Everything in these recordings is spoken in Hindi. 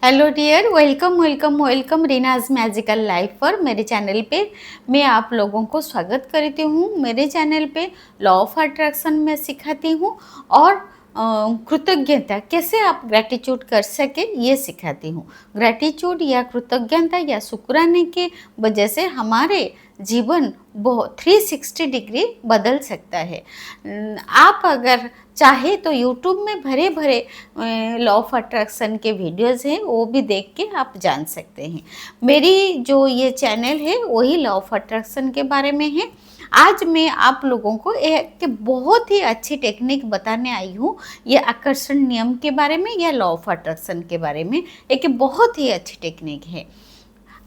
Hello dear, welcome welcome welcome Reena's magical life पर। मेरे चैनल पे मैं आप लोगों को स्वागत करती हूँ। मेरे चैनल पे लॉ ऑफ अट्रैक्शन में सिखाती हूँ और कृतज्ञता कैसे आप ग्रैटिट्यूड कर सके ये सिखाती हूँ। ग्रैटिट्यूड या कृतज्ञता या शुक्राने के वजह से हमारे जीवन बहुत 360 डिग्री बदल सकता है। आप अगर चाहे तो यूट्यूब में भरे भरे लॉ ऑफ अट्रैक्शन के वीडियोस हैं, वो भी देख के आप जान सकते हैं। मेरी जो ये चैनल है वही लॉ ऑफ अट्रैक्शन के बारे में है। आज मैं आप लोगों को एक बहुत ही अच्छी टेक्निक बताने आई हूँ। ये आकर्षण नियम के बारे में या लॉ ऑफ अट्रैक्शन के बारे में एक बहुत ही अच्छी टेक्निक है।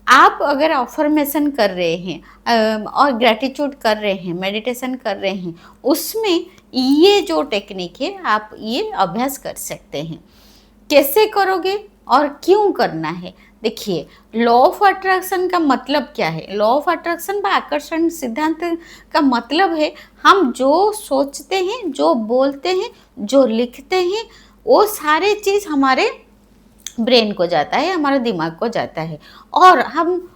आप अगर अफर्मेशन कर रहे हैं और ग्रैटिट्यूड कर रहे हैं, मेडिटेशन कर रहे हैं, उसमें ये जो टेक्निक है आप ये अभ्यास कर सकते हैं। कैसे करोगे और क्यों करना है? देखिए, लॉ ऑफ अट्रैक्शन का मतलब क्या है? लॉ ऑफ अट्रैक्शन व आकर्षण सिद्धांत का मतलब है हम जो सोचते हैं, जो बोलते हैं, जो लिखते हैं, वो सारे चीज़ हमारे ब्रेन को जाता है, हमारे दिमाग को जाता है और हम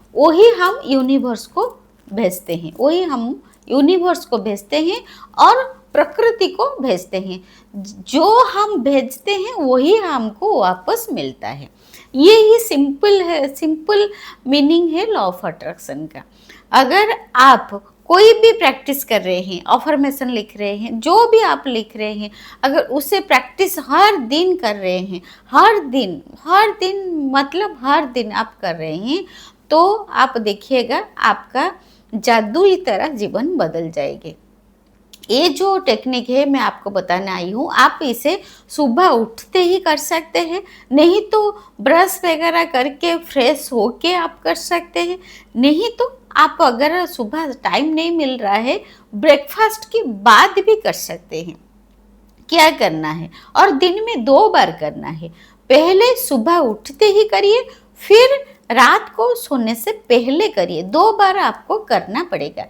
यूनिवर्स को भेजते हैं, वही हम यूनिवर्स को भेजते हैं और प्रकृति को भेजते हैं। जो हम भेजते हैं वही हमको वापस मिलता है। ये ही सिंपल है, सिंपल मीनिंग है लॉ ऑफ अट्रैक्शन का। अगर आप कोई भी प्रैक्टिस कर रहे हैं, अफर्मेशन लिख रहे हैं, जो भी आप लिख रहे हैं, अगर उसे प्रैक्टिस हर दिन कर रहे हैं, हर दिन मतलब हर दिन आप कर रहे हैं, तो आप देखिएगा आपका जादुई तरह जीवन बदल जाएंगे। ये जो टेक्निक है मैं आपको बताने आई हूँ, आप इसे सुबह उठते ही कर सकते हैं, नहीं तो ब्रश वगैरह करके फ्रेश होके आप कर सकते हैं, नहीं तो आप अगर सुबह टाइम नहीं मिल रहा है ब्रेकफास्ट के बाद भी कर सकते हैं। क्या करना है और दिन में 2 बार करना है। पहले सुबह उठते ही करिए, फिर रात को सोने से पहले करिए। 2 बार आपको करना पड़ेगा।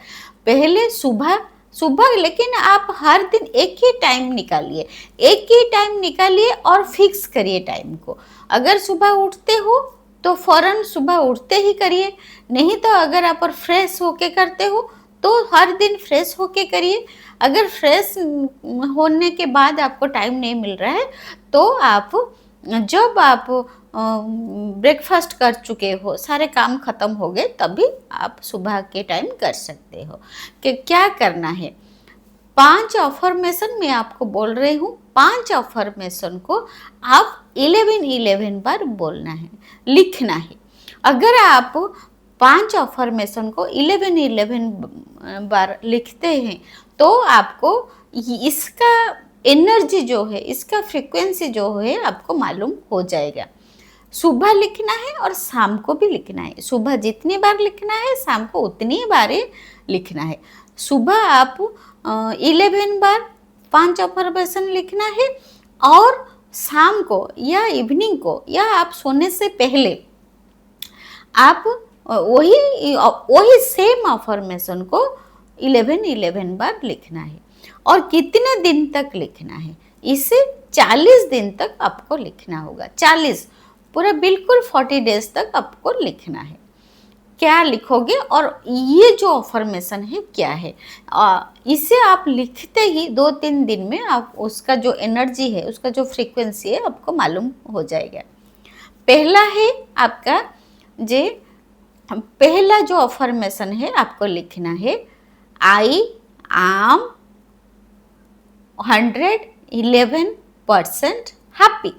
पहले सुबह सुबह लेकिन आप हर दिन एक ही टाइम निकालिए और फिक्स करिए टाइम को। अगर सुबह उठते हो तो फौरन सुबह उठते ही करिए, नहीं तो अगर आप फ्रेश होके करते हो तो हर दिन फ्रेश होके करिए। अगर फ्रेश होने के बाद आपको टाइम नहीं मिल रहा है तो आप जब आप ब्रेकफास्ट कर चुके हो, सारे काम खत्म हो गए, तभी आप सुबह के टाइम कर सकते हो। कि क्या करना है, 5 अफर्मेशन मैं आपको बोल रही हूँ। 5 अफर्मेशन को आप 11 बार बोलना है, लिखना है। अगर आप 5 अफर्मेशन को 11 बार लिखते हैं तो आपको इसका एनर्जी जो है, इसका फ्रीक्वेंसी जो है आपको मालूम हो जाएगा। सुबह लिखना है और शाम को भी लिखना है। सुबह जितनी बार लिखना है, शाम को उतनी बार लिखना है। सुबह आप 11 बार 5 अफर्मेशन लिखना है और शाम को या इवनिंग को या आप सोने से पहले आप वही सेम अफर्मेशन को 11 बार लिखना है। और कितने दिन तक लिखना है? इसे 40 दिन तक आपको लिखना होगा। 40 पूरा बिल्कुल 40 डेज तक आपको लिखना है। क्या लिखोगे और ये जो अफर्मेशन है क्या है, इसे आप लिखते ही 2-3 दिन में आप उसका जो एनर्जी है, उसका जो फ्रीक्वेंसी है आपको मालूम हो जाएगा। पहला है आपका पहला जो अफर्मेशन है आपको लिखना है, I am 111% happy.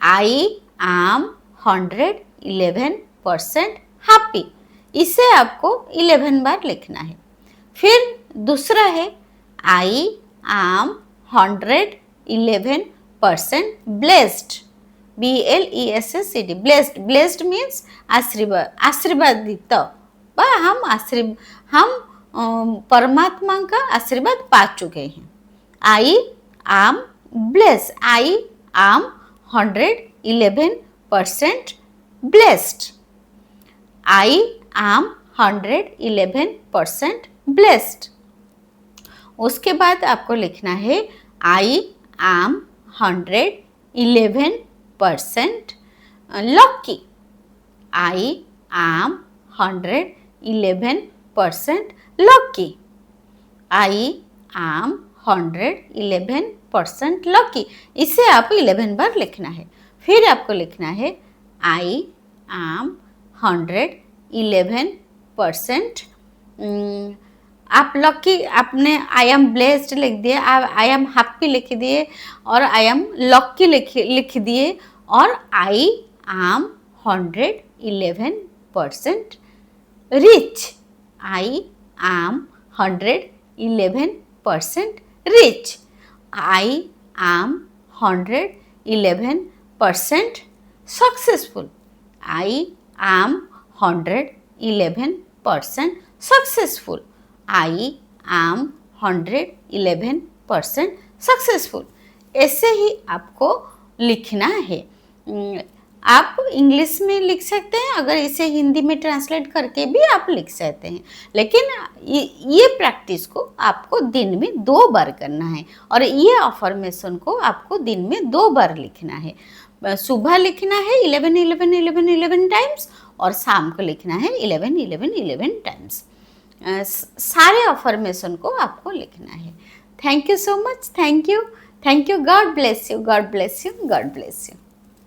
I am 111% happy. इसे आपको 11 बार लिखना है। फिर दूसरा है, I am 111% blessed. BLESSED, blessed. Blessed means आशीर्वादित। हम परमात्मा का आशीर्वाद पा चुके हैं। I am blessed. I am 111% blessed. I am 111% blessed. उसके बाद आपको लिखना है, I am 111 11% lucky. I am 111% lucky. I am 111% lucky. इसे आपको 11 बार लिखना है. फिर आपको लिखना है I am 111%. आप लकी, आपने आई एम ब्लेस्ड लिख दिए, आप आई एम हैप्पी लिख दिए और आई एम लकी लिख दिए और आई am 111% rich. I am 111% rich. I am 111% successful. I am 111% successful. I am 111% successful. ऐसे ही आपको लिखना है. आप इंग्लिश में लिख सकते हैं, अगर इसे हिंदी में ट्रांसलेट करके भी आप लिख सकते हैं, लेकिन ये प्रैक्टिस को आपको दिन में 2 बार करना है और ये अफर्मेशन को आपको दिन में 2 बार लिखना है. सुबह लिखना है 11 11 11 11 टाइम्स और शाम को लिखना है 11 11 11 टाइम्स. सारे अफर्मेशन को आपको लिखना है. Thank you so much. Thank you. God bless you. God bless you. God bless you.